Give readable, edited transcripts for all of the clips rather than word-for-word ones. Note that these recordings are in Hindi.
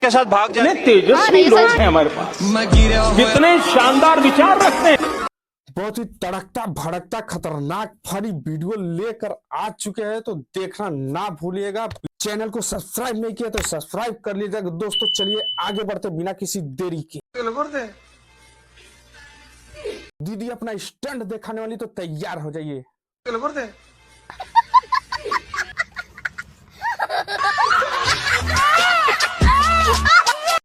के साथ भाग जाए। तेजस्वी लोग हैं हमारे पास, कितने शानदार विचार रखते हैं। बहुत ही तड़कता भड़कता खतरनाक फनी वीडियो लेकर आ चुके हैं, तो देखना ना भूलिएगा। चैनल को सब्सक्राइब नहीं किया तो सब्सक्राइब कर लीजिएगा दोस्तों। चलिए आगे बढ़ते बिना किसी देरी के। दीदी अपना स्टंट दिखाने वाली, तो तैयार हो जाइए।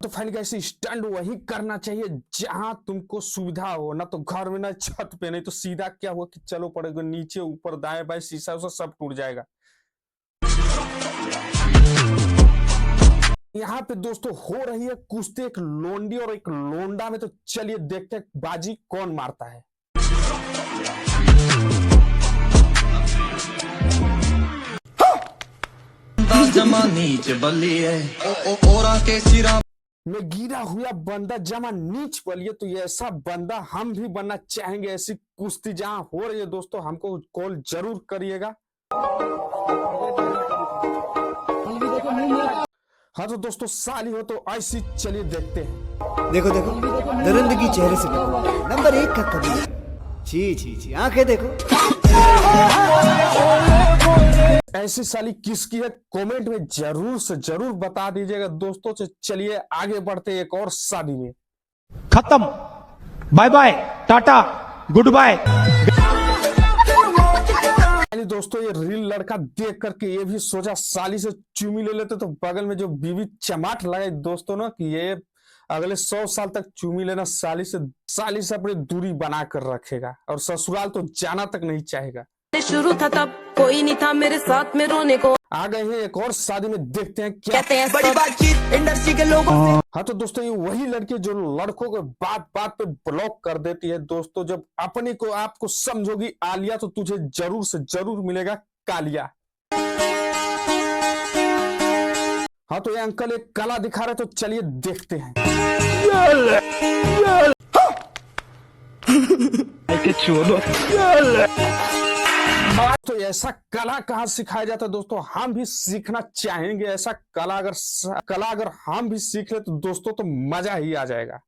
तो फाइनली गाइस स्टंट वही करना चाहिए जहां तुमको सुविधा हो, ना तो घर में ना छत पे, नहीं तो सीधा क्या हुआ कि चलो पड़ेगा नीचे ऊपर दाएं बाएं शीशा उसा सब टूट जाएगा। यहाँ पे दोस्तों हो रही है कुश्ती एक लोंडी और एक लोंडा में, तो चलिए देखते हैं बाजी कौन मारता है। मैं गिरा हुआ बंदा जमा नीच बलिए, तो ये ऐसा बंदा हम भी बनना चाहेंगे। ऐसी कुश्ती जहां हो रही है दोस्तों, हमको कॉल जरूर करिएगा। हाँ तो दोस्तों साली हो तो ऐसी, चलिए देखते हैं। देखो देखो दरिंदगी चेहरे से नंबर 1 का कभी। छी छी छी आंखें देखो। ऐसी साली किसकी है कमेंट में जरूर से जरूर बता दीजिएगा दोस्तों। से चलिए आगे बढ़ते एक और शादी में। खत्म, bye bye, tata, goodbye. दोस्तों ये रील लड़का देख करके ये भी सोचा साली से चुमी ले लेते, तो बगल में जो बीवी चमाट लगाई दोस्तों ना, कि ये अगले 100 साल तक चुमी लेना साली से अपनी दूरी बना कर रखेगा, और ससुराल तो जाना तक नहीं चाहेगा। शुरू था तब कोई नहीं था मेरे साथ में रोने को। आ गए हैं एक और शादी में, देखते हैं क्या कहते हैं बड़ी बातचीत इंडस्ट्री के लोगों से। हाँ तो दोस्तों ये वही लड़की जो लड़कों को बात बात पे ब्लॉक कर देती है दोस्तों। जब अपने को आपको समझोगी आलिया, तो तुझे जरूर से जरूर मिलेगा कालिया। हाँ तो ये अंकल एक कला दिखा रहे, तो चलिए देखते हैं। तो ऐसा कला कहाँ सिखाया जाता है दोस्तों, हम भी सीखना चाहेंगे ऐसा कला। अगर हम भी सीख ले तो दोस्तों तो मजा ही आ जाएगा।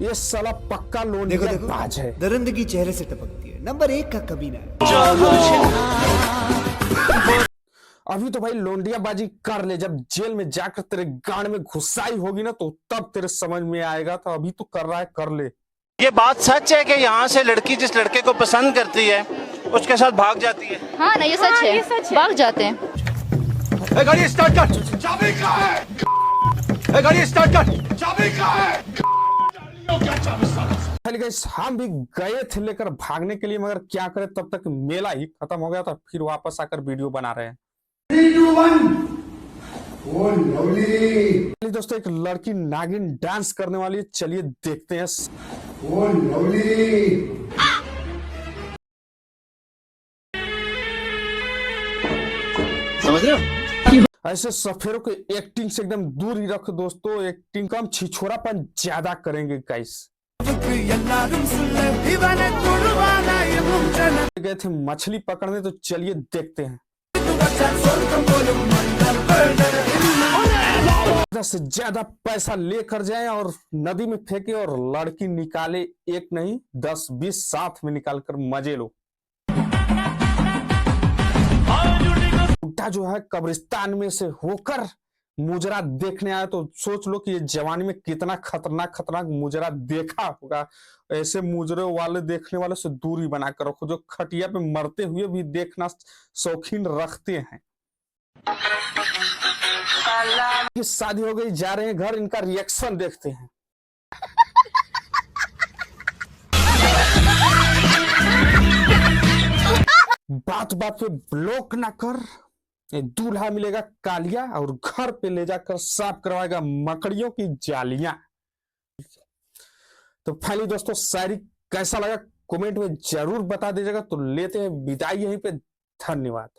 ये साला पक्का लोंडिया बाज है। दरिंदगी चेहरे से टपकती है, नंबर 1 का कमीना है। अभी तो भाई लोंडिया बाजी कर ले, जब जेल में जाकर तेरे गांड में घुसाई होगी ना, तो तब तेरे समझ में आएगा। तो अभी तो कर रहा है, कर ले। ये बात सच है कि यहाँ से लड़की जिस लड़के को पसंद करती है उसके साथ भाग जाती है। हाँ ना, ये सच है, भाग जाते हैं। गाड़ी स्टार्ट कर, चाबी कहाँ है? गाड़ी स्टार्ट कर, चाबी कहाँ है? हम भी गए थे लेकर भागने के लिए, मगर क्या करें, तब तक मेला ही खत्म हो गया था। फिर वापस आकर वीडियो बना रहे हैं। 3, 2, 1 ओ लवली। दोस्तों एक लड़की नागिन डांस करने वाली है, चलिए देखते हैं। Oh lovely. समझ रहे हो? ऐसे सफेरों के एक्टिंग से एकदम दूर ही रखो दोस्तों। एक्टिंग कम, छिछोरापन ज्यादा करेंगे गाइस। गए थे मछली पकड़ने, तो चलिए देखते हैं। ज्यादा से ज्यादा पैसा लेकर जाए और नदी में फेंके, और लड़की निकाले एक नहीं 10-20 साथ में निकाल कर मजे लो। बुड्ढा जो है कब्रिस्तान में से होकर मुजरा देखने आया, तो सोच लो कि ये जवानी में कितना खतरनाक मुजरा देखा होगा। ऐसे मुजरे वाले देखने वाले से दूरी बनाकर रखो, जो खटिया पे मरते हुए भी देखना शौकीन रखते हैं। शादी हो गई, जा रहे हैं घर, इनका रिएक्शन देखते हैं। बात बात पे ब्लॉक ना कर, दूल्हा मिलेगा कालिया, और घर पे ले जाकर साफ करवाएगा मकड़ियों की जालियां। तो फाइनली दोस्तों शायरी कैसा लगा कमेंट में जरूर बता दीजिएगा। तो लेते हैं विदाई यहीं पे, धन्यवाद।